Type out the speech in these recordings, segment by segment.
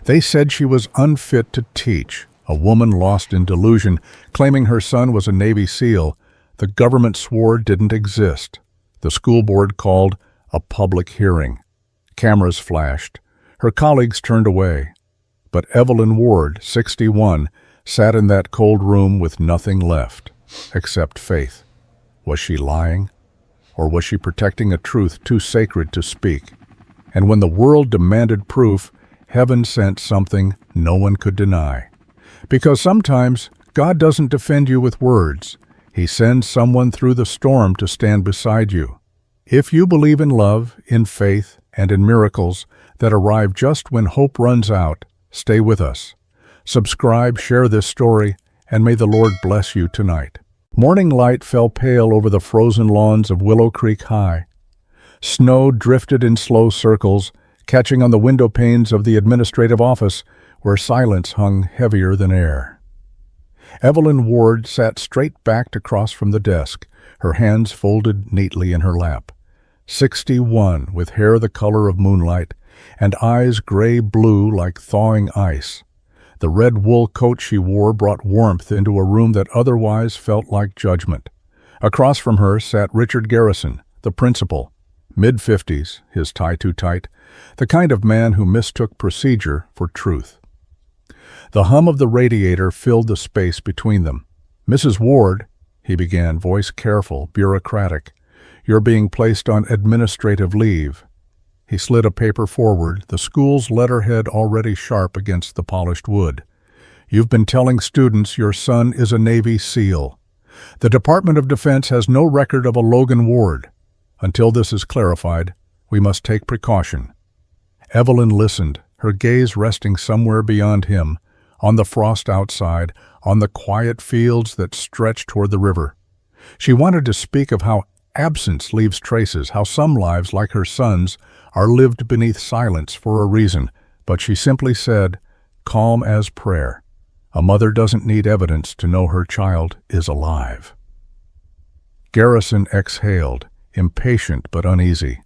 They said she was unfit to teach, a woman lost in delusion, claiming her son was a Navy SEAL. The government swore didn't exist. The school board called a public hearing. Cameras flashed. Her colleagues turned away. But Evelyn Ward, 61, sat in that cold room with nothing left, except faith. Was she lying? Or was she protecting a truth too sacred to speak? And when the world demanded proof, heaven sent something no one could deny. Because sometimes God doesn't defend you with words. He sends someone through the storm to stand beside you. If you believe in love, in faith, and in miracles that arrive just when hope runs out, stay with us. Subscribe, share this story, and may the Lord bless you tonight. Morning light fell pale over the frozen lawns of Willow Creek High. Snow drifted in slow circles, catching on the window panes of the administrative office, where silence hung heavier than air. Evelyn Ward sat straight-backed across from the desk, her hands folded neatly in her lap. 61, with hair the color of moonlight, and eyes gray-blue like thawing ice. The red wool coat she wore brought warmth into a room that otherwise felt like judgment. Across from her sat Richard Garrison, the principal, mid-50s, his tie too tight, the kind of man who mistook procedure for truth. The hum of the radiator filled the space between them. "Mrs. Ward," he began, voice careful, bureaucratic, "you're being placed on administrative leave." He slid a paper forward, the school's letterhead already sharp against the polished wood. "You've been telling students your son is a Navy SEAL. The Department of Defense has no record of a Logan Ward. Until this is clarified, we must take precaution." Evelyn listened, her gaze resting somewhere beyond him, on the frost outside, on the quiet fields that stretched toward the river. She wanted to speak of how absence leaves traces, how some lives, like her son's, are lived beneath silence for a reason, but she simply said, calm as prayer, "A mother doesn't need evidence to know her child is alive." Garrison exhaled, impatient but uneasy.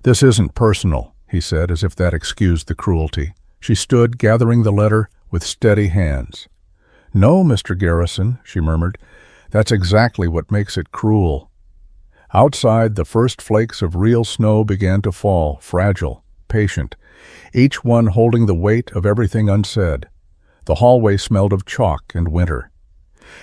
"This isn't personal," he said, as if that excused the cruelty. She stood, gathering the letter with steady hands. "No, Mr. Garrison," she murmured, "that's exactly what makes it cruel." Outside, the first flakes of real snow began to fall, fragile, patient, each one holding the weight of everything unsaid. The hallway smelled of chalk and winter.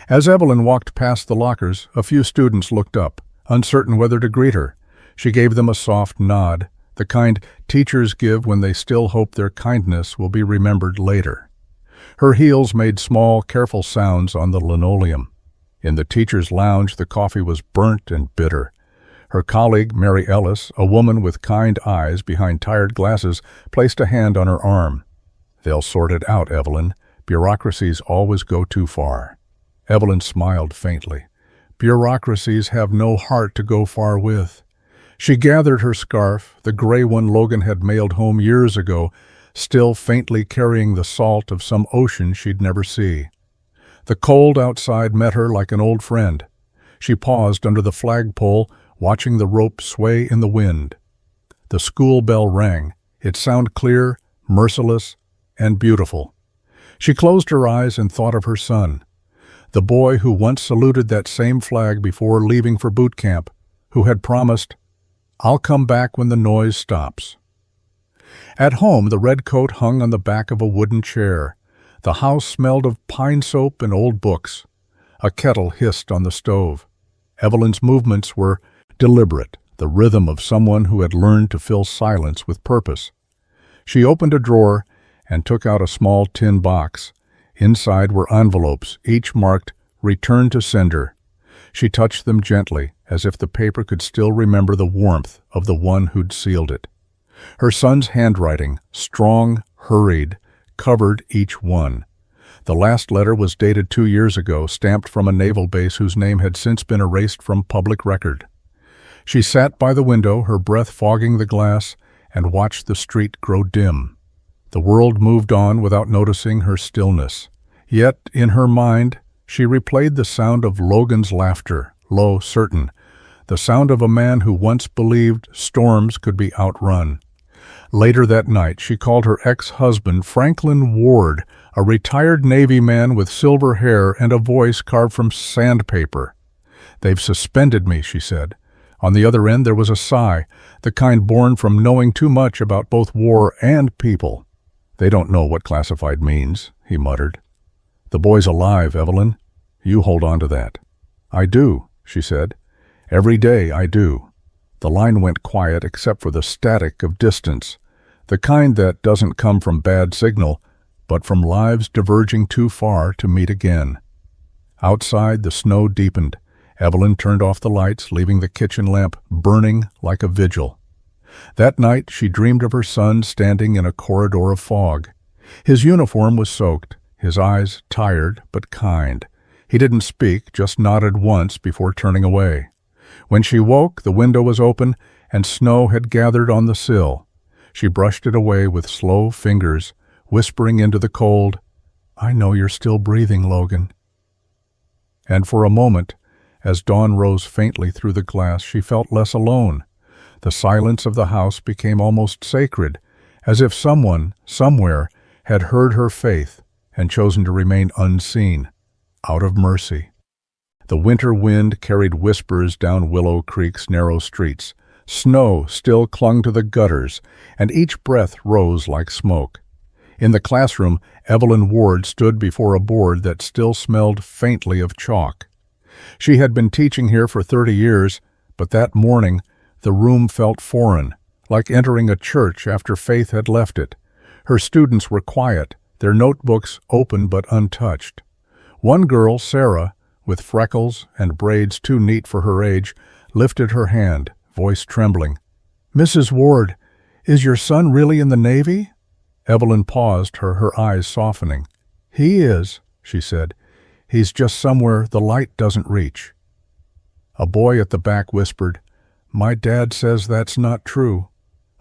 As Evelyn walked past the lockers, a few students looked up, uncertain whether to greet her. She gave them a soft nod, the kind teachers give when they still hope their kindness will be remembered later. Her heels made small, careful sounds on the linoleum. In the teacher's lounge, the coffee was burnt and bitter. Her colleague, Mary Ellis, a woman with kind eyes behind tired glasses, placed a hand on her arm. "They'll sort it out, Evelyn. Bureaucracies always go too far." Evelyn smiled faintly. "Bureaucracies have no heart to go far with." She gathered her scarf, the gray one Logan had mailed home years ago, still faintly carrying the salt of some ocean she'd never see. The cold outside met her like an old friend. She paused under the flagpole, watching the rope sway in the wind. The school bell rang. Its sound clear, merciless, and beautiful. She closed her eyes and thought of her son, the boy who once saluted that same flag before leaving for boot camp, who had promised, "I'll come back when the noise stops." At home, the red coat hung on the back of a wooden chair. The house smelled of pine soap and old books. A kettle hissed on the stove. Evelyn's movements were deliberate, the rhythm of someone who had learned to fill silence with purpose. She opened a drawer and took out a small tin box. Inside were envelopes, each marked "Return to Sender." She touched them gently, as if the paper could still remember the warmth of the one who'd sealed it. Her son's handwriting, strong, hurried, covered each one. The last letter was dated 2 years ago, stamped from a naval base whose name had since been erased from public record. She sat by the window, her breath fogging the glass, and watched the street grow dim. The world moved on without noticing her stillness. Yet, in her mind, she replayed the sound of Logan's laughter, low, certain, the sound of a man who once believed storms could be outrun. Later that night, she called her ex-husband Franklin Ward, a retired Navy man with silver hair and a voice carved from sandpaper. "They've suspended me," she said. On the other end there was a sigh, the kind born from knowing too much about both war and people. "They don't know what classified means," he muttered. "The boy's alive, Evelyn. You hold on to that." "I do," she said. "Every day I do." The line went quiet except for the static of distance, the kind that doesn't come from bad signal, but from lives diverging too far to meet again. Outside, the snow deepened. Evelyn turned off the lights, leaving the kitchen lamp burning like a vigil. That night, she dreamed of her son standing in a corridor of fog. His uniform was soaked, his eyes tired but kind. He didn't speak, just nodded once before turning away. When she woke, the window was open, and snow had gathered on the sill. She brushed it away with slow fingers, whispering into the cold, "I know you're still breathing, Logan." And for a moment, as dawn rose faintly through the glass, she felt less alone. The silence of the house became almost sacred, as if someone, somewhere, had heard her faith and chosen to remain unseen, out of mercy. The winter wind carried whispers down Willow Creek's narrow streets. Snow still clung to the gutters, and each breath rose like smoke. In the classroom, Evelyn Ward stood before a board that still smelled faintly of chalk. She had been teaching here for 30 years, but that morning the room felt foreign, like entering a church after faith had left it. Her students were quiet, their notebooks open but untouched. One girl, Sarah, with freckles and braids too neat for her age, lifted her hand, voice trembling. "Mrs. Ward, is your son really in the Navy?" Evelyn paused, her eyes softening. "He is," she said. "He's just somewhere the light doesn't reach." A boy at the back whispered, "My dad says that's not true."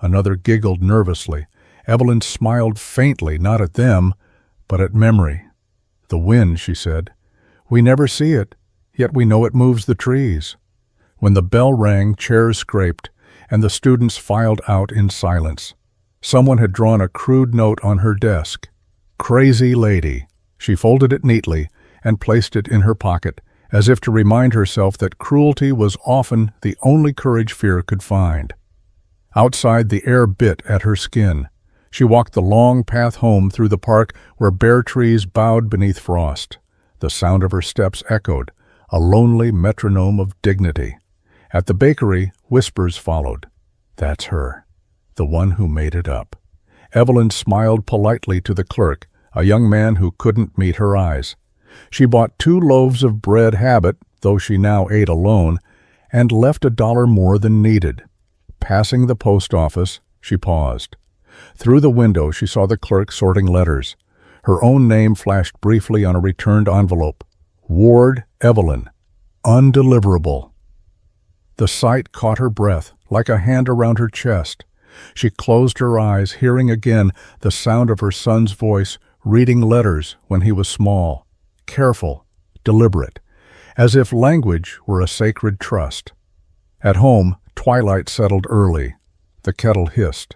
Another giggled nervously. Evelyn smiled faintly, not at them, but at memory. "The wind," she said. "We never see it, yet we know it moves the trees." When the bell rang, chairs scraped, and the students filed out in silence. Someone had drawn a crude note on her desk. "Crazy lady." She folded it neatly and placed it in her pocket, as if to remind herself that cruelty was often the only courage fear could find. Outside, the air bit at her skin. She walked the long path home through the park where bare trees bowed beneath frost. The sound of her steps echoed, a lonely metronome of dignity. At the bakery, whispers followed. "That's her, the one who made it up." Evelyn smiled politely to the clerk, a young man who couldn't meet her eyes. She bought 2 loaves of bread habit, though she now ate alone, and left $1 more than needed. Passing the post office, she paused. Through the window, she saw the clerk sorting letters. Her own name flashed briefly on a returned envelope. Ward Evelyn. Undeliverable. The sight caught her breath, like a hand around her chest. She closed her eyes, hearing again the sound of her son's voice, reading letters when he was small. Careful, deliberate, as if language were a sacred trust. At home, twilight settled early. The kettle hissed.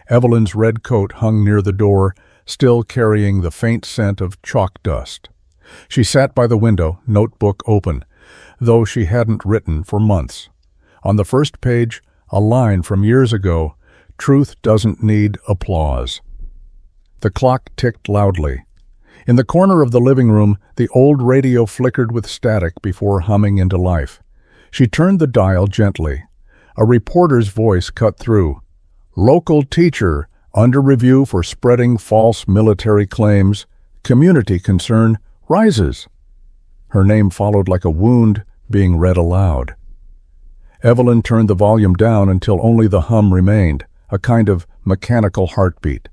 Evelyn's red coat hung near the door, still carrying the faint scent of chalk dust. She sat by the window, notebook open, though she hadn't written for months. On the first page, a line from years ago, "Truth doesn't need applause." The clock ticked loudly. In the corner of the living room, the old radio flickered with static before humming into life. She turned the dial gently. A reporter's voice cut through. "Local teacher, under review for spreading false military claims. Community concern rises." Her name followed like a wound being read aloud. Evelyn turned the volume down until only the hum remained, a kind of mechanical heartbeat.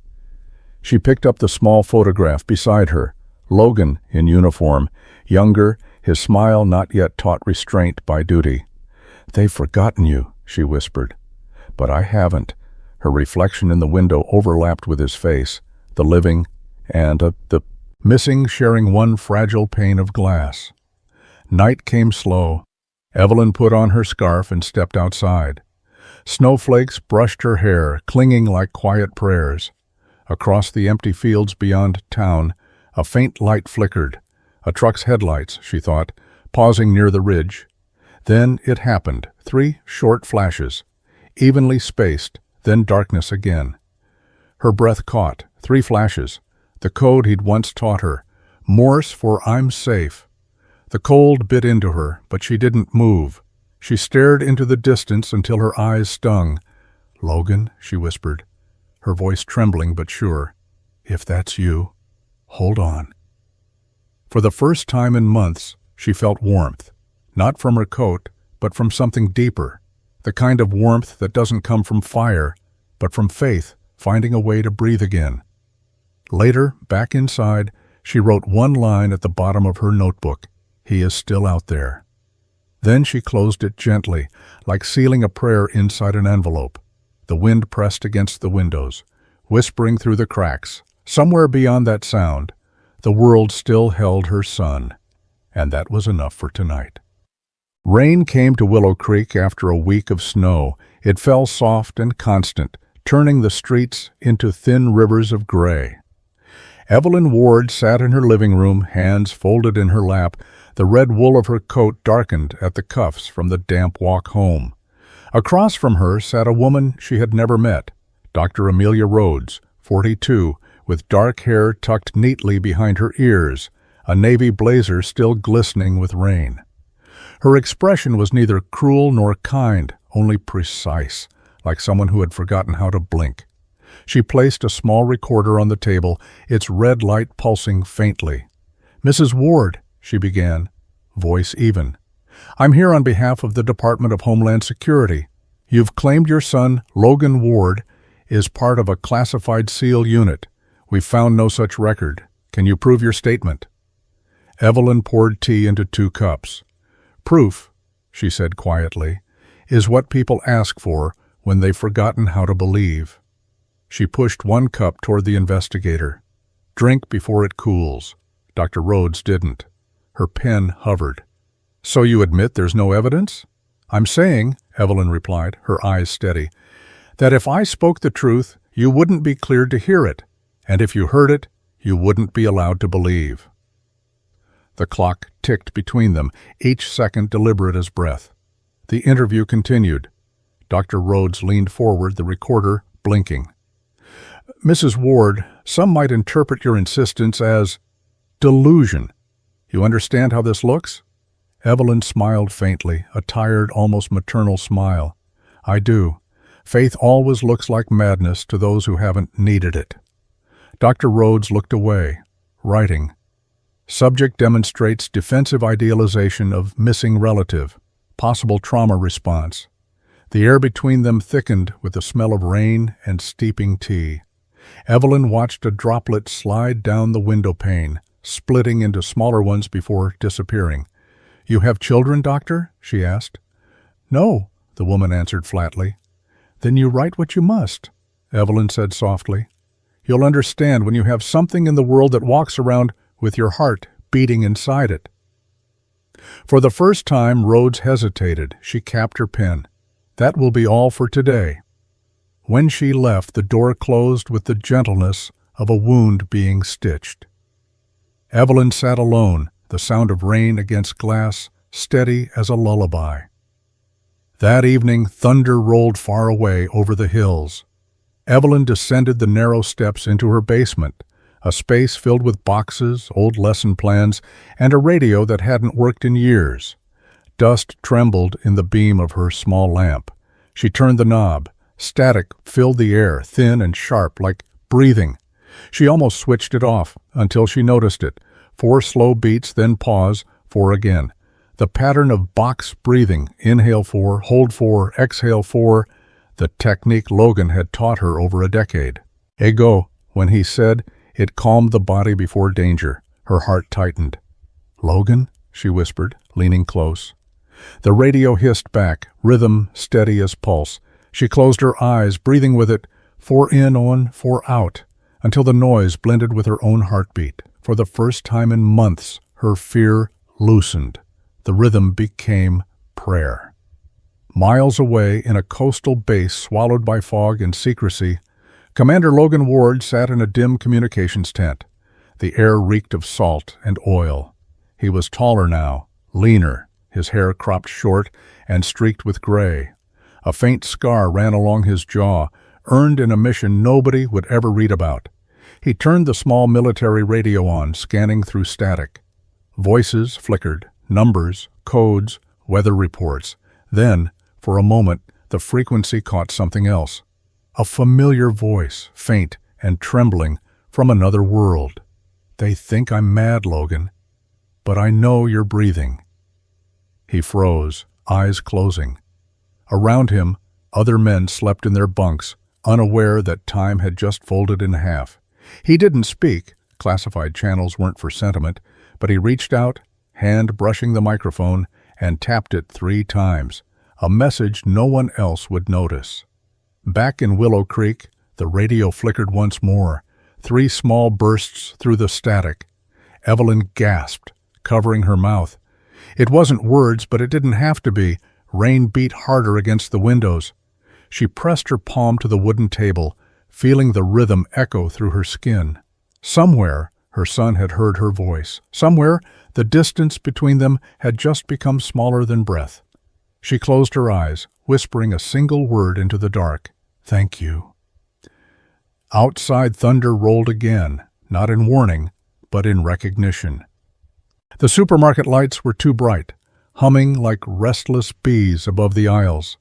She picked up the small photograph beside her, Logan in uniform, younger, his smile not yet taught restraint by duty. "They've forgotten you," she whispered. "But I haven't." Her reflection in the window overlapped with his face, the living and the missing sharing one fragile pane of glass. Night came slow. Evelyn put on her scarf and stepped outside. Snowflakes brushed her hair, clinging like quiet prayers. Across the empty fields beyond town, a faint light flickered. A truck's headlights, she thought, pausing near the ridge. Then it happened, 3 short flashes, evenly spaced, then darkness again. Her breath caught, 3 flashes, the code he'd once taught her, Morse for I'm safe. The cold bit into her, but she didn't move. She stared into the distance until her eyes stung. "Logan," she whispered, her voice trembling but sure, "if that's you, hold on." For the first time in months, she felt warmth, not from her coat, but from something deeper, the kind of warmth that doesn't come from fire, but from faith finding a way to breathe again. Later, back inside, she wrote one line at the bottom of her notebook, "He is still out there." Then she closed it gently, like sealing a prayer inside an envelope. The wind pressed against the windows, whispering through the cracks. Somewhere beyond that sound, the world still held her son. And that was enough for tonight. Rain came to Willow Creek after a week of snow. It fell soft and constant, turning the streets into thin rivers of gray. Evelyn Ward sat in her living room, hands folded in her lap. The red wool of her coat darkened at the cuffs from the damp walk home. Across from her sat a woman she had never met, Dr. Amelia Rhodes, 42, with dark hair tucked neatly behind her ears, a navy blazer still glistening with rain. Her expression was neither cruel nor kind, only precise, like someone who had forgotten how to blink. She placed a small recorder on the table, its red light pulsing faintly. "Mrs. Ward," she began, voice even, "I'm here on behalf of the Department of Homeland Security. You've claimed your son, Logan Ward, is part of a classified SEAL unit. We've found no such record. Can you prove your statement?" Evelyn poured tea into 2 cups. "Proof," she said quietly, "is what people ask for when they've forgotten how to believe." She pushed 1 cup toward the investigator. "Drink before it cools." Dr. Rhodes didn't. Her pen hovered. "So you admit there's no evidence?" "I'm saying," Evelyn replied, her eyes steady, "that if I spoke the truth, you wouldn't be cleared to hear it, and if you heard it, you wouldn't be allowed to believe." The clock ticked between them, each second deliberate as breath. The interview continued. Dr. Rhodes leaned forward, the recorder blinking. "Mrs. Ward, some might interpret your insistence as delusion. You understand how this looks?" Evelyn smiled faintly, a tired, almost maternal smile. "I do. Faith always looks like madness to those who haven't needed it." Dr. Rhodes looked away, writing. "Subject demonstrates defensive idealization of missing relative, possible trauma response." The air between them thickened with the smell of rain and steeping tea. Evelyn watched a droplet slide down the window pane, splitting into smaller ones before disappearing. "You have children, doctor?" she asked. "No," the woman answered flatly. "Then you write what you must," Evelyn said softly. "You'll understand when you have something in the world that walks around with your heart beating inside it." For the first time, Rhodes hesitated. She capped her pen. "That will be all for today." When she left, the door closed with the gentleness of a wound being stitched. Evelyn sat alone, the sound of rain against glass, steady as a lullaby. That evening, thunder rolled far away over the hills. Evelyn descended the narrow steps into her basement, a space filled with boxes, old lesson plans, and a radio that hadn't worked in years. Dust trembled in the beam of her small lamp. She turned the knob. Static filled the air, thin and sharp, like breathing. She almost switched it off until she noticed it. 4 slow beats, then pause, 4 again. The pattern of box breathing, inhale 4, hold 4, exhale 4, the technique Logan had taught her over a decade. "Ego," when he said, it calmed the body before danger. Her heart tightened. "Logan?" she whispered, leaning close. The radio hissed back, rhythm steady as pulse. She closed her eyes, breathing with it, 4 in on, 4 out, until the noise blended with her own heartbeat. For the first time in months, her fear loosened. The rhythm became prayer. Miles away, in a coastal base swallowed by fog and secrecy, Commander Logan Ward sat in a dim communications tent. The air reeked of salt and oil. He was taller now, leaner, his hair cropped short and streaked with gray. A faint scar ran along his jaw, earned in a mission nobody would ever read about. He turned the small military radio on, scanning through static. Voices flickered, numbers, codes, weather reports. Then, for a moment, the frequency caught something else. A familiar voice, faint and trembling, from another world. "They think I'm mad, Logan, but I know you're breathing." He froze, eyes closing. Around him, other men slept in their bunks, unaware that time had just folded in half. He didn't speak, classified channels weren't for sentiment, but he reached out, hand brushing the microphone, and tapped it 3 times, a message no one else would notice. Back in Willow Creek, the radio flickered once more, 3 small bursts through the static. Evelyn gasped, covering her mouth. It wasn't words, but it didn't have to be. Rain beat harder against the windows. She pressed her palm to the wooden table, feeling the rhythm echo through her skin. Somewhere, her son had heard her voice. Somewhere, the distance between them had just become smaller than breath. She closed her eyes, whispering a single word into the dark. "Thank you." Outside, thunder rolled again, not in warning, but in recognition. The supermarket lights were too bright, humming like restless bees above the aisles.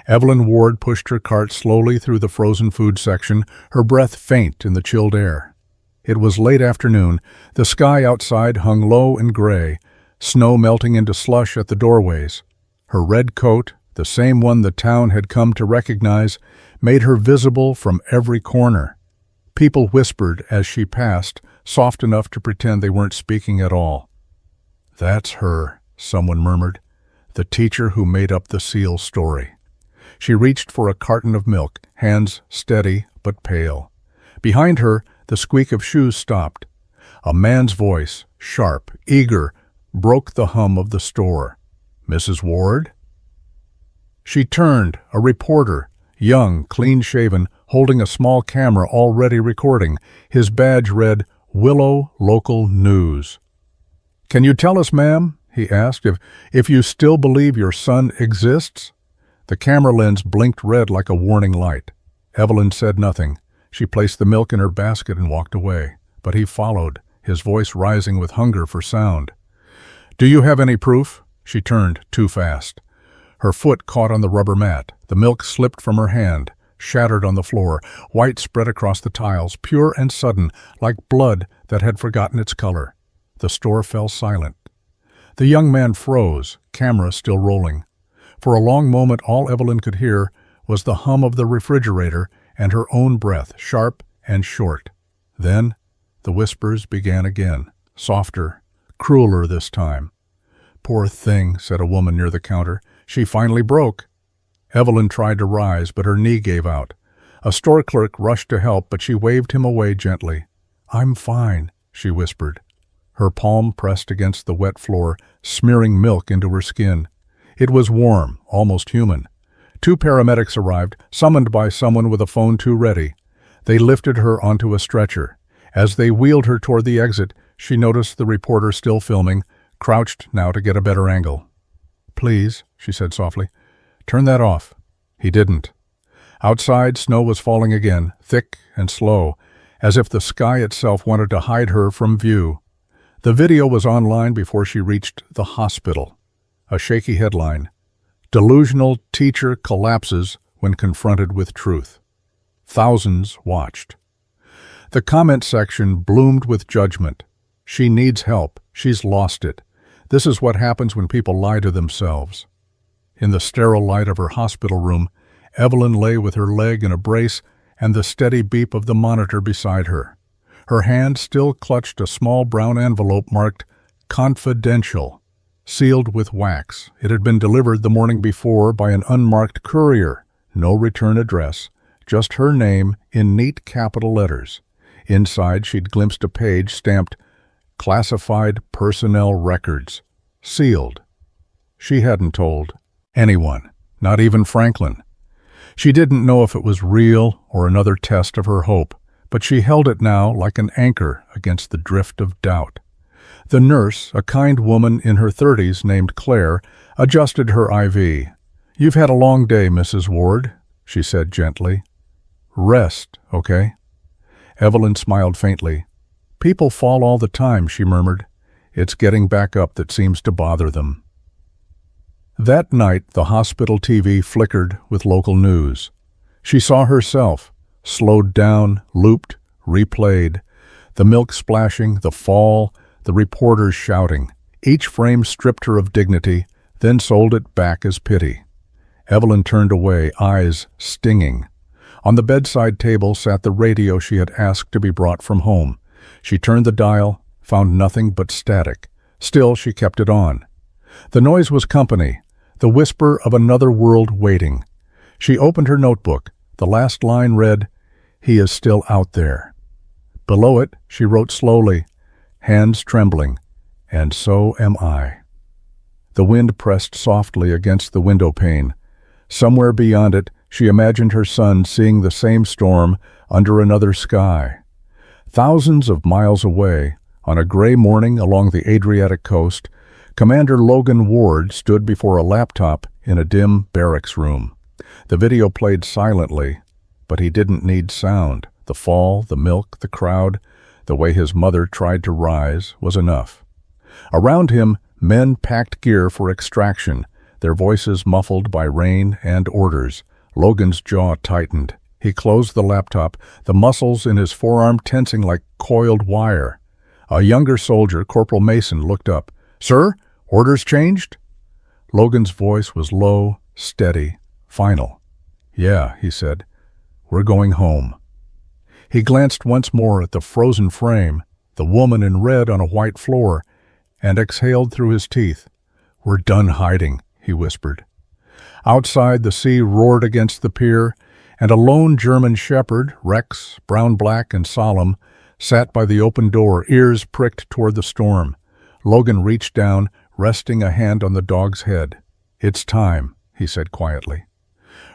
Evelyn Ward pushed her cart slowly through the frozen food section, her breath faint in the chilled air. It was late afternoon. The sky outside hung low and gray, snow melting into slush at the doorways. Her red coat, the same one the town had come to recognize, made her visible from every corner. People whispered as she passed, soft enough to pretend they weren't speaking at all. "That's her," someone murmured, "the teacher who made up the seal story." She reached for a carton of milk, hands steady but pale. Behind her, the squeak of shoes stopped. A man's voice, sharp, eager, broke the hum of the store. "Mrs. Ward?" She turned, a reporter, young, clean-shaven, holding a small camera already recording. His badge read, "Willow Local News." "Can you tell us, ma'am," he asked, if you still believe your son exists?" The camera lens blinked red like a warning light. Evelyn said nothing. She placed the milk in her basket and walked away. But he followed, his voice rising with hunger for sound. "Do you have any proof?" She turned too fast. Her foot caught on the rubber mat. The milk slipped from her hand, shattered on the floor. White spread across the tiles, pure and sudden, like blood that had forgotten its color. The store fell silent. The young man froze, camera still rolling. For a long moment, all Evelyn could hear was the hum of the refrigerator and her own breath, sharp and short. Then the whispers began again, softer, crueler this time. "Poor thing," said a woman near the counter. "She finally broke." Evelyn tried to rise, but her knee gave out. A store clerk rushed to help, but she waved him away gently. "I'm fine," she whispered. Her palm pressed against the wet floor, smearing milk into her skin. It was warm, almost human. 2 paramedics arrived, summoned by someone with a phone too ready. They lifted her onto a stretcher. As they wheeled her toward the exit, she noticed the reporter still filming, crouched now to get a better angle. "Please," she said softly, "turn that off." He didn't. Outside, snow was falling again, thick and slow, as if the sky itself wanted to hide her from view. The video was online before she reached the hospital. A shaky headline, "Delusional Teacher Collapses When Confronted with Truth." Thousands watched. The comment section bloomed with judgment. "She needs help. She's lost it. This is what happens when people lie to themselves." In the sterile light of her hospital room, Evelyn lay with her leg in a brace and the steady beep of the monitor beside her. Her hand still clutched a small brown envelope marked "Confidential," sealed with wax. It had been delivered the morning before by an unmarked courier. No return address, just her name in neat capital letters. Inside, she'd glimpsed a page stamped "Classified Personnel Records," sealed. She hadn't told anyone, not even Franklin. She didn't know if it was real or another test of her hope, but she held it now like an anchor against the drift of doubt. The nurse, a kind woman in her 30s named Claire, adjusted her IV. "You've had a long day, Mrs. Ward," she said gently. "Rest, okay?" Evelyn smiled faintly. "People fall all the time," she murmured. "It's getting back up that seems to bother them." That night, the hospital TV flickered with local news. She saw herself, slowed down, looped, replayed. The milk splashing, the fall, the reporters shouting. Each frame stripped her of dignity, then sold it back as pity. Evelyn turned away, eyes stinging. On the bedside table sat the radio she had asked to be brought from home. She turned the dial, found nothing but static. Still, she kept it on. The noise was company, the whisper of another world waiting. She opened her notebook. The last line read, "He is still out there." Below it, she wrote slowly, hands trembling, "And so am I." The wind pressed softly against the window pane. Somewhere beyond it, she imagined her son seeing the same storm under another sky. Thousands of miles away, on a gray morning along the Adriatic coast, Commander Logan Ward stood before a laptop in a dim barracks room. The video played silently, but he didn't need sound. The fall, the milk, the crowd, the way his mother tried to rise was enough. Around him, men packed gear for extraction, their voices muffled by rain and orders. Logan's jaw tightened. He closed the laptop, the muscles in his forearm tensing like coiled wire. A younger soldier, Corporal Mason, looked up. "Sir, orders changed?" Logan's voice was low, steady, final. "Yeah," he said. "We're going home." He glanced once more at the frozen frame, the woman in red on a white floor, and exhaled through his teeth. "We're done hiding," he whispered. Outside, the sea roared against the pier, and a lone German shepherd, Rex, brown-black and solemn, sat by the open door, ears pricked toward the storm. Logan reached down, resting a hand on the dog's head. "It's time," he said quietly.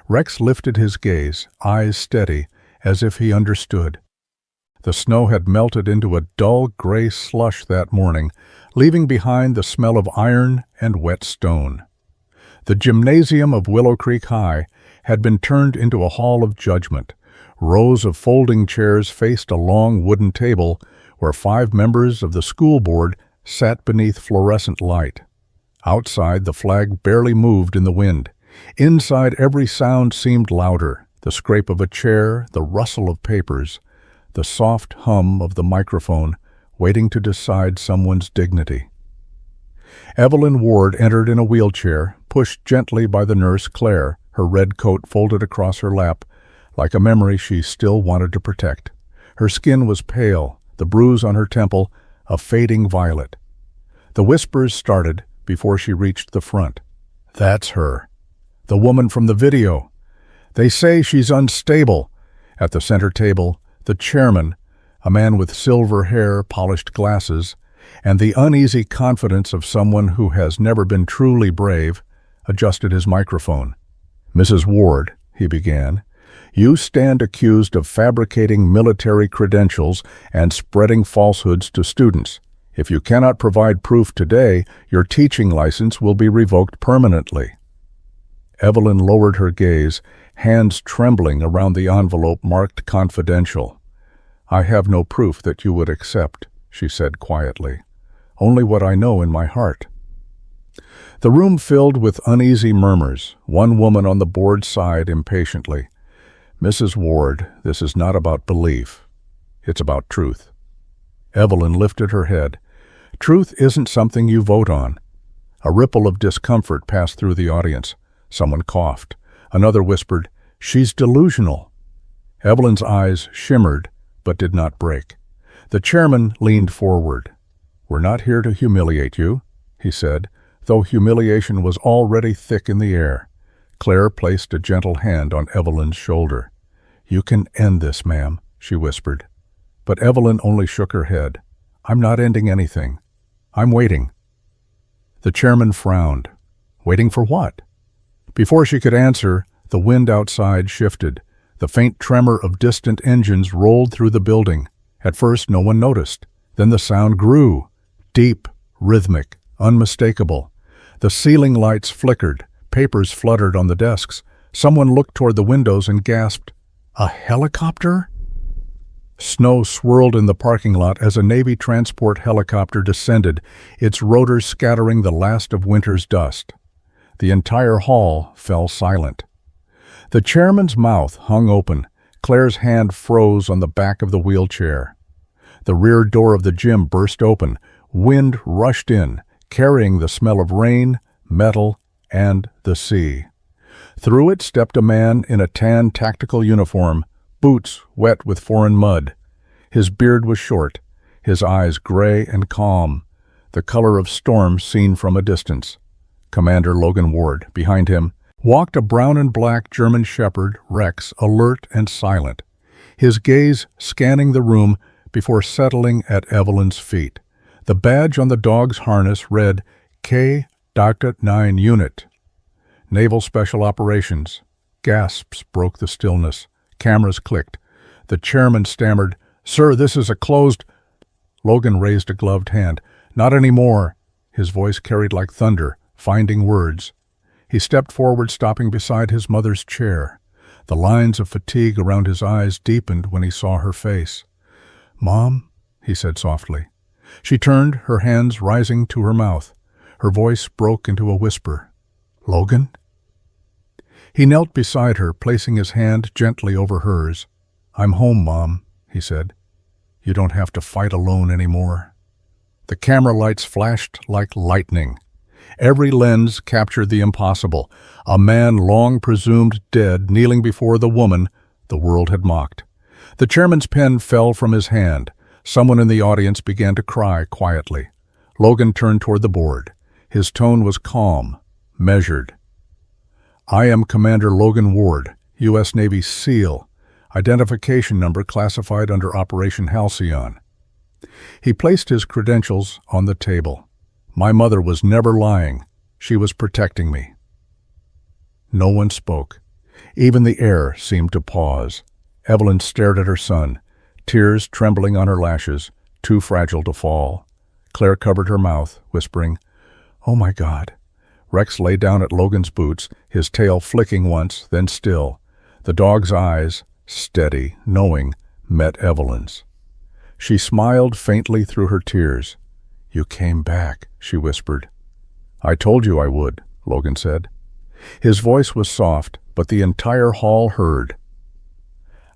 Rex lifted his gaze, eyes steady, as if he understood. The snow had melted into a dull gray slush that morning, leaving behind the smell of iron and wet stone. The gymnasium of Willow Creek High had been turned into a hall of judgment. Rows of folding chairs faced a long wooden table where 5 members of the school board sat beneath fluorescent light. Outside, the flag barely moved in the wind. Inside, every sound seemed louder. The scrape of a chair, the rustle of papers, the soft hum of the microphone, waiting to decide someone's dignity. Evelyn Ward entered in a wheelchair, pushed gently by the nurse Claire, her red coat folded across her lap, like a memory she still wanted to protect. Her skin was pale, the bruise on her temple a fading violet. The whispers started before she reached the front. "That's her. The woman from the video. They say she's unstable." At the center table, the chairman, a man with silver hair, polished glasses, and the uneasy confidence of someone who has never been truly brave, adjusted his microphone. "Mrs. Ward," he began, "you stand accused of fabricating military credentials and spreading falsehoods to students. If you cannot provide proof today, your teaching license will be revoked permanently." Evelyn lowered her gaze, hands trembling around the envelope marked confidential. "I have no proof that you would accept," she said quietly. "Only what I know in my heart." The room filled with uneasy murmurs, one woman on the board sighed impatiently. "Mrs. Ward, this is not about belief. It's about truth." Evelyn lifted her head. "Truth isn't something you vote on." A ripple of discomfort passed through the audience. Someone coughed. Another whispered, "She's delusional." Evelyn's eyes shimmered, but did not break. The chairman leaned forward. "We're not here to humiliate you," he said, though humiliation was already thick in the air. Claire placed a gentle hand on Evelyn's shoulder. "You can end this, ma'am," she whispered. But Evelyn only shook her head. "I'm not ending anything. I'm waiting." The chairman frowned. "Waiting for what?" Before she could answer, the wind outside shifted. The faint tremor of distant engines rolled through the building. At first, no one noticed. Then the sound grew, deep, rhythmic, unmistakable. The ceiling lights flickered. Papers fluttered on the desks. Someone looked toward the windows and gasped, "A helicopter?" Snow swirled in the parking lot as a Navy transport helicopter descended, its rotors scattering the last of winter's dust. The entire hall fell silent. The chairman's mouth hung open. Claire's hand froze on the back of the wheelchair. The rear door of the gym burst open. Wind rushed in, carrying the smell of rain, metal, and the sea. Through it stepped a man in a tan tactical uniform, boots wet with foreign mud. His beard was short, his eyes gray and calm, the color of storm seen from a distance. Commander Logan Ward, behind him, walked a brown and black German shepherd, Rex, alert and silent, his gaze scanning the room before settling at Evelyn's feet. The badge on the dog's harness read K.9 Unit. Naval Special Operations. Gasps broke the stillness. Cameras clicked. The chairman stammered, "Sir, this is a closed—" Logan raised a gloved hand. "Not anymore." His voice carried like thunder, finding words. He stepped forward, stopping beside his mother's chair. The lines of fatigue around his eyes deepened when he saw her face. "Mom," he said softly. She turned, her hands rising to her mouth. Her voice broke into a whisper. "Logan?" He knelt beside her, placing his hand gently over hers. "I'm home, Mom," he said. "You don't have to fight alone anymore." The camera lights flashed like lightning. Every lens captured the impossible. A man long presumed dead kneeling before the woman the world had mocked. The chairman's pen fell from his hand. Someone in the audience began to cry quietly. Logan turned toward the board. His tone was calm, measured. "I am Commander Logan Ward, U.S. Navy SEAL, identification number classified under Operation Halcyon." He placed his credentials on the table. "My mother was never lying. She was protecting me." No one spoke. Even the air seemed to pause. Evelyn stared at her son, tears trembling on her lashes, too fragile to fall. Claire covered her mouth, whispering, "Oh my God." Rex lay down at Logan's boots, his tail flicking once, then still. The dog's eyes, steady, knowing, met Evelyn's. She smiled faintly through her tears. "You came back," she whispered. "I told you I would," Logan said. His voice was soft, but the entire hall heard.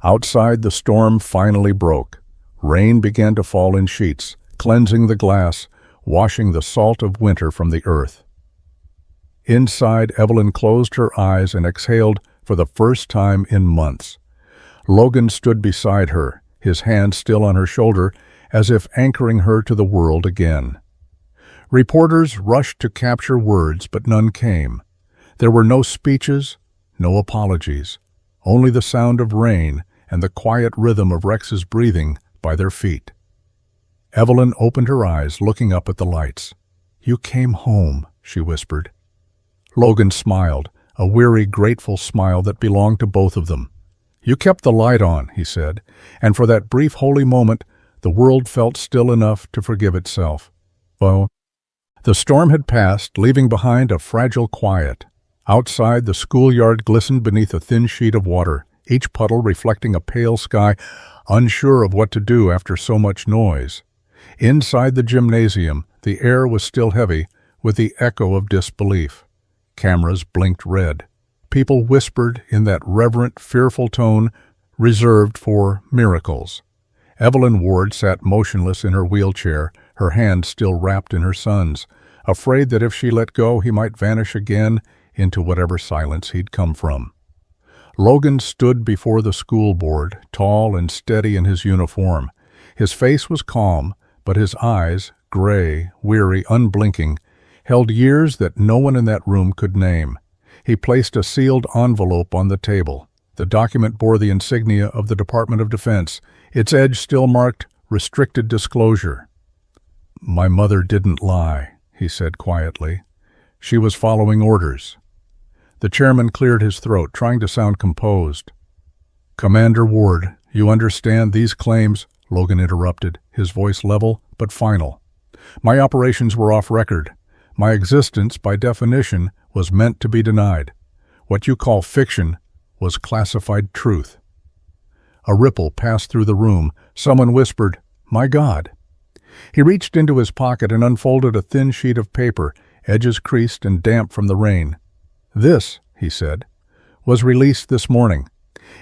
Outside, the storm finally broke. Rain began to fall in sheets, cleansing the glass, washing the salt of winter from the earth. Inside, Evelyn closed her eyes and exhaled for the first time in months. Logan stood beside her, his hand still on her shoulder, as if anchoring her to the world again. Reporters rushed to capture words, but none came. There were no speeches, no apologies, only the sound of rain and the quiet rhythm of Rex's breathing by their feet. Evelyn opened her eyes, looking up at the lights. "You came home," she whispered. Logan smiled, a weary, grateful smile that belonged to both of them. "You kept the light on," he said, and for that brief holy moment, the world felt still enough to forgive itself. Well, the storm had passed, leaving behind a fragile quiet. Outside, the schoolyard glistened beneath a thin sheet of water, each puddle reflecting a pale sky, unsure of what to do after so much noise. Inside the gymnasium, the air was still heavy, with the echo of disbelief. Cameras blinked red. People whispered in that reverent, fearful tone reserved for miracles. Evelyn Ward sat motionless in her wheelchair, her hand still wrapped in her son's, afraid that if she let go he might vanish again into whatever silence he'd come from. Logan stood before the school board, tall and steady in his uniform. His face was calm, but his eyes, gray, weary, unblinking, held years that no one in that room could name. He placed a sealed envelope on the table. The document bore the insignia of the Department of Defense, its edge still marked restricted disclosure. "My mother didn't lie," he said quietly. "She was following orders." The chairman cleared his throat, trying to sound composed. "Commander Ward, you understand these claims," Logan interrupted, his voice level but final. "My operations were off record. My existence, by definition, was meant to be denied. What you call fiction was classified truth." A ripple passed through the room. Someone whispered, "My God." He reached into his pocket and unfolded a thin sheet of paper, edges creased and damp from the rain. "This," he said, "was released this morning.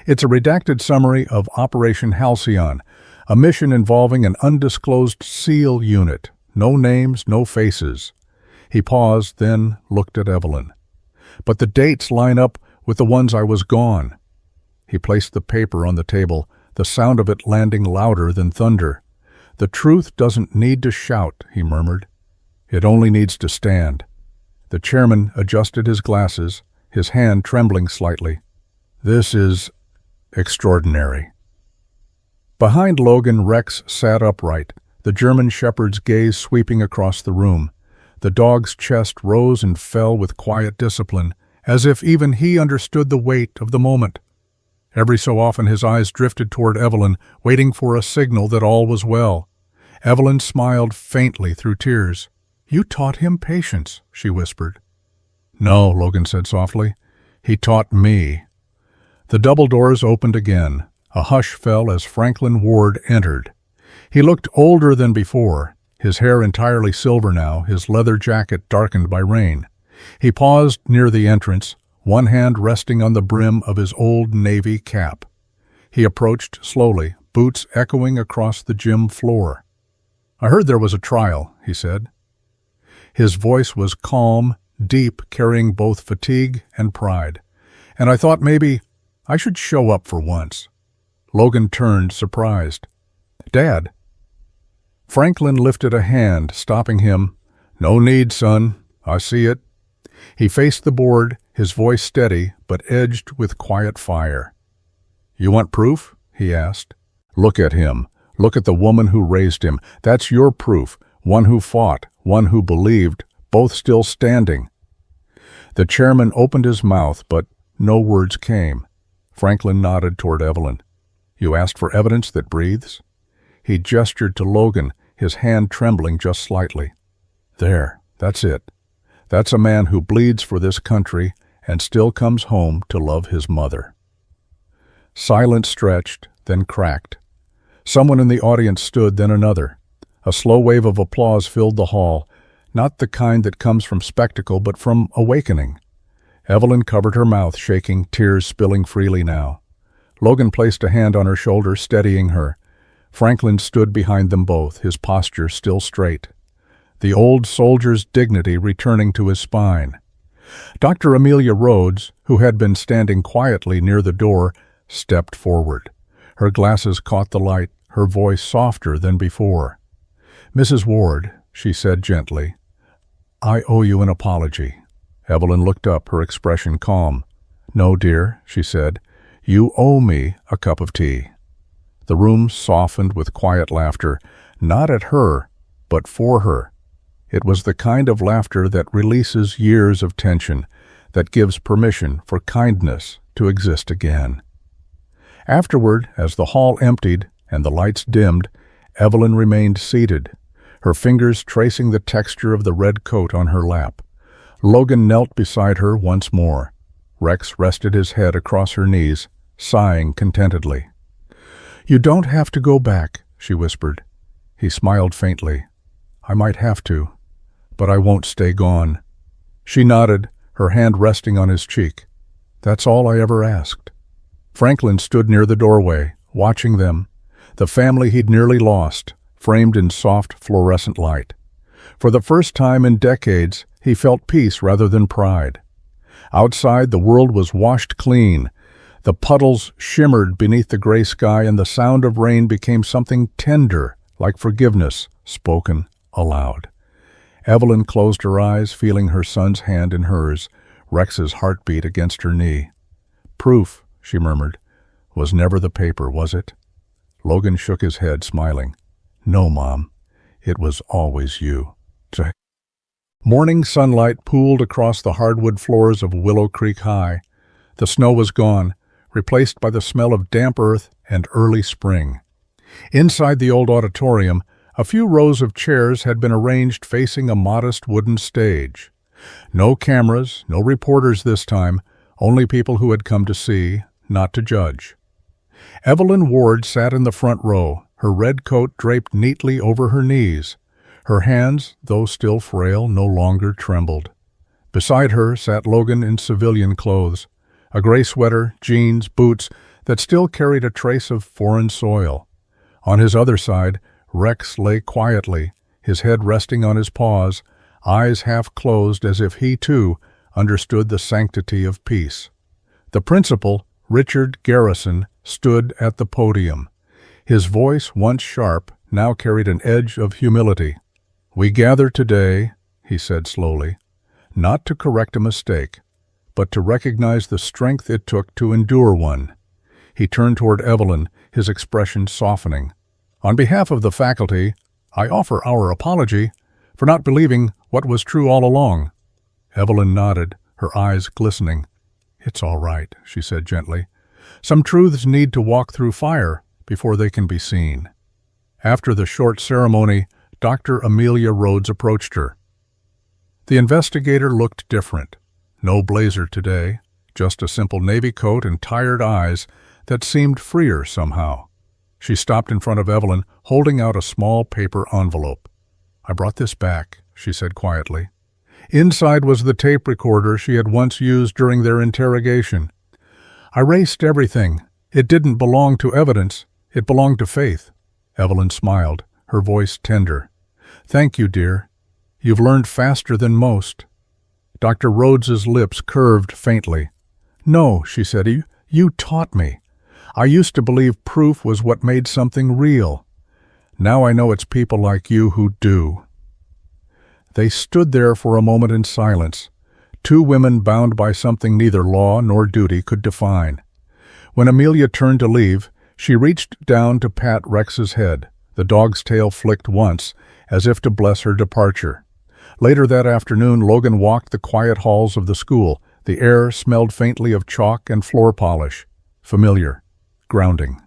It's a redacted summary of Operation Halcyon, a mission involving an undisclosed SEAL unit. No names, no faces." He paused, then looked at Evelyn. "But the dates line up with the ones I was gone." He placed the paper on the table, the sound of it landing louder than thunder. "The truth doesn't need to shout," he murmured. "It only needs to stand." The chairman adjusted his glasses, his hand trembling slightly. "This is extraordinary." Behind Logan, Rex sat upright, the German shepherd's gaze sweeping across the room. The dog's chest rose and fell with quiet discipline, as if even he understood the weight of the moment. Every so often his eyes drifted toward Evelyn, waiting for a signal that all was well. Evelyn smiled faintly through tears. "You taught him patience," she whispered. "No," Logan said softly. "He taught me." The double doors opened again. A hush fell as Franklin Ward entered. He looked older than before, his hair entirely silver now, his leather jacket darkened by rain. He paused near the entrance, one hand resting on the brim of his old Navy cap. He approached slowly, boots echoing across the gym floor. "I heard there was a trial," he said. His voice was calm, deep, carrying both fatigue and pride. "And I thought maybe I should show up for once." Logan turned, surprised. "Dad." Franklin lifted a hand, stopping him. "No need, son. I see it." He faced the board, his voice steady but edged with quiet fire. "You want proof?" he asked. "Look at him. Look at the woman who raised him. That's your proof. One who fought, one who believed, both still standing." The chairman opened his mouth, but no words came. Franklin nodded toward Evelyn. "You asked for evidence that breathes?" He gestured to Logan, his hand trembling just slightly. "There, that's it. That's a man who bleeds for this country and still comes home to love his mother." Silence stretched, then cracked. Someone in the audience stood, then another. A slow wave of applause filled the hall, not the kind that comes from spectacle, but from awakening. Evelyn covered her mouth, shaking, tears spilling freely now. Logan placed a hand on her shoulder, steadying her. Franklin stood behind them both, his posture still straight, the old soldier's dignity returning to his spine. Dr. Amelia Rhodes, who had been standing quietly near the door, stepped forward. Her glasses caught the light, her voice softer than before. "Mrs. Ward," she said gently, "I owe you an apology." Evelyn looked up, her expression calm. "No, dear," she said, "you owe me a cup of tea." The room softened with quiet laughter, not at her, but for her. It was the kind of laughter that releases years of tension, that gives permission for kindness to exist again. Afterward, as the hall emptied and the lights dimmed, Evelyn remained seated, her fingers tracing the texture of the red coat on her lap. Logan knelt beside her once more. Rex rested his head across her knees, sighing contentedly. "You don't have to go back," she whispered. He smiled faintly. "I might have to, but I won't stay gone." She nodded, her hand resting on his cheek. "That's all I ever asked." Franklin stood near the doorway, watching them, the family he'd nearly lost, framed in soft fluorescent light. For the first time in decades, he felt peace rather than pride. Outside, the world was washed clean. The puddles shimmered beneath the gray sky, and the sound of rain became something tender, like forgiveness, spoken aloud. Evelyn closed her eyes, feeling her son's hand in hers, Rex's heartbeat against her knee. "Proof," she murmured, "was never the paper, was it?" Logan shook his head, smiling. "No, Mom. It was always you." Morning sunlight pooled across the hardwood floors of Willow Creek High. The snow was gone, replaced by the smell of damp earth and early spring. Inside the old auditorium, a few rows of chairs had been arranged facing a modest wooden stage. No cameras, no reporters this time, only people who had come to see, not to judge. Evelyn Ward sat in the front row, her red coat draped neatly over her knees. Her hands, though still frail, no longer trembled. Beside her sat Logan in civilian clothes, a gray sweater, jeans, boots that still carried a trace of foreign soil. On his other side, Rex lay quietly, his head resting on his paws, eyes half closed as if he, too, understood the sanctity of peace. The principal, Richard Garrison, stood at the podium. His voice, once sharp, now carried an edge of humility. "We gather today," he said slowly, "not to correct a mistake, but to recognize the strength it took to endure one." He turned toward Evelyn, his expression softening. "On behalf of the faculty, I offer our apology for not believing what was true all along." Evelyn nodded, her eyes glistening. "It's all right," she said gently. "Some truths need to walk through fire before they can be seen." After the short ceremony, Dr. Amelia Rhodes approached her. The investigator looked different. No blazer today, just a simple navy coat and tired eyes that seemed freer somehow. She stopped in front of Evelyn, holding out a small paper envelope. "I brought this back," she said quietly. Inside was the tape recorder she had once used during their interrogation. "I erased everything. It didn't belong to evidence. It belonged to faith." Evelyn smiled, her voice tender. "Thank you, dear. You've learned faster than most." Dr. Rhodes's lips curved faintly. "No," she said, you taught me. I used to believe proof was what made something real. Now I know it's people like you who do." They stood there for a moment in silence, two women bound by something neither law nor duty could define. When Amelia turned to leave, she reached down to pat Rex's head. The dog's tail flicked once, as if to bless her departure. Later that afternoon, Logan walked the quiet halls of the school. The air smelled faintly of chalk and floor polish. Familiar, grounding.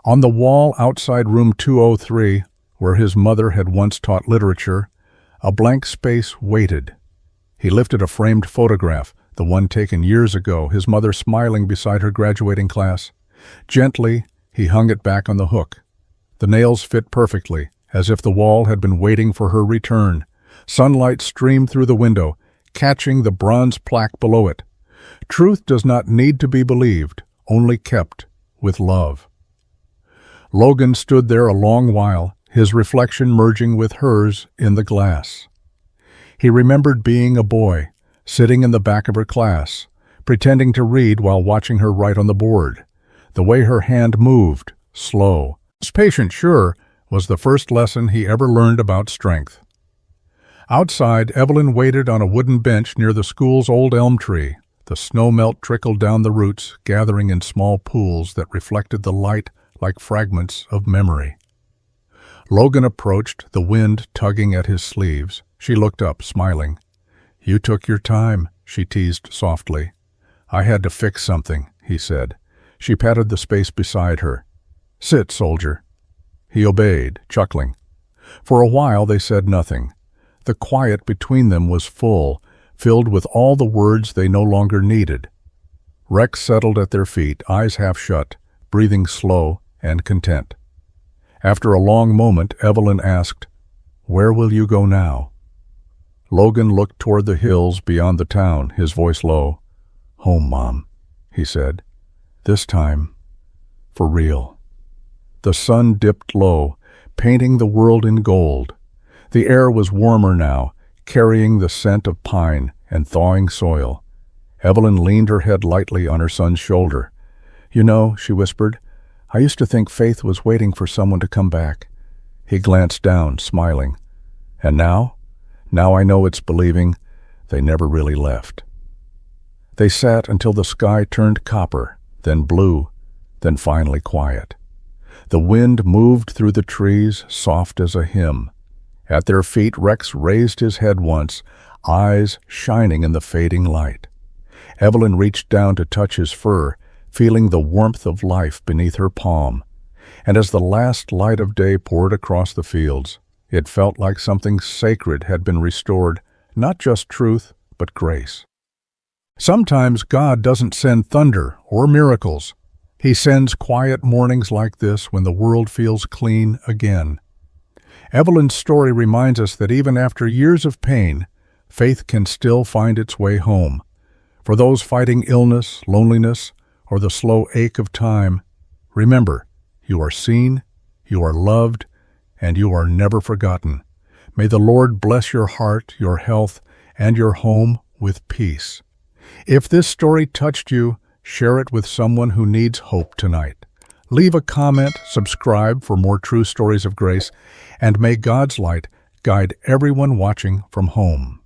On the wall outside room 203, where his mother had once taught literature, a blank space waited. He lifted a framed photograph, the one taken years ago, his mother smiling beside her graduating class. Gently, he hung it back on the hook. The nails fit perfectly, as if the wall had been waiting for her return. Sunlight streamed through the window, catching the bronze plaque below it. Truth does not need to be believed, only kept with love. Logan stood there a long while, his reflection merging with hers in the glass. He remembered being a boy, sitting in the back of her class, pretending to read while watching her write on the board. The way her hand moved, slow, patient, sure, was the first lesson he ever learned about strength. Outside, Evelyn waited on a wooden bench near the school's old elm tree. The snowmelt trickled down the roots, gathering in small pools that reflected the light like fragments of memory. Logan approached, the wind tugging at his sleeves. She looked up, smiling. "You took your time," she teased softly. "I had to fix something," he said. She patted the space beside her. "Sit, soldier." He obeyed, chuckling. For a while they said nothing. The quiet between them was full, filled with all the words they no longer needed. Rex settled at their feet, eyes half shut, breathing slow and content. After a long moment, Evelyn asked, "Where will you go now?" Logan looked toward the hills beyond the town, his voice low. "Home, Mom," he said. "This time, for real." The sun dipped low, painting the world in gold. The air was warmer now, carrying the scent of pine and thawing soil. Evelyn leaned her head lightly on her son's shoulder. "You know," she whispered, "I used to think faith was waiting for someone to come back." He glanced down, smiling. "And now? Now I know it's believing they never really left." They sat until the sky turned copper, then blue, then finally quiet. The wind moved through the trees, soft as a hymn. At their feet, Rex raised his head once, eyes shining in the fading light. Evelyn reached down to touch his fur, feeling the warmth of life beneath her palm. And as the last light of day poured across the fields, it felt like something sacred had been restored, not just truth, but grace. Sometimes God doesn't send thunder or miracles. He sends quiet mornings like this when the world feels clean again. Evelyn's story reminds us that even after years of pain, faith can still find its way home. For those fighting illness, loneliness, or the slow ache of time, remember, you are seen, you are loved, and you are never forgotten. May the Lord bless your heart, your health, and your home with peace. If this story touched you, share it with someone who needs hope tonight. Leave a comment, subscribe for more true stories of grace, and may God's light guide everyone watching from home.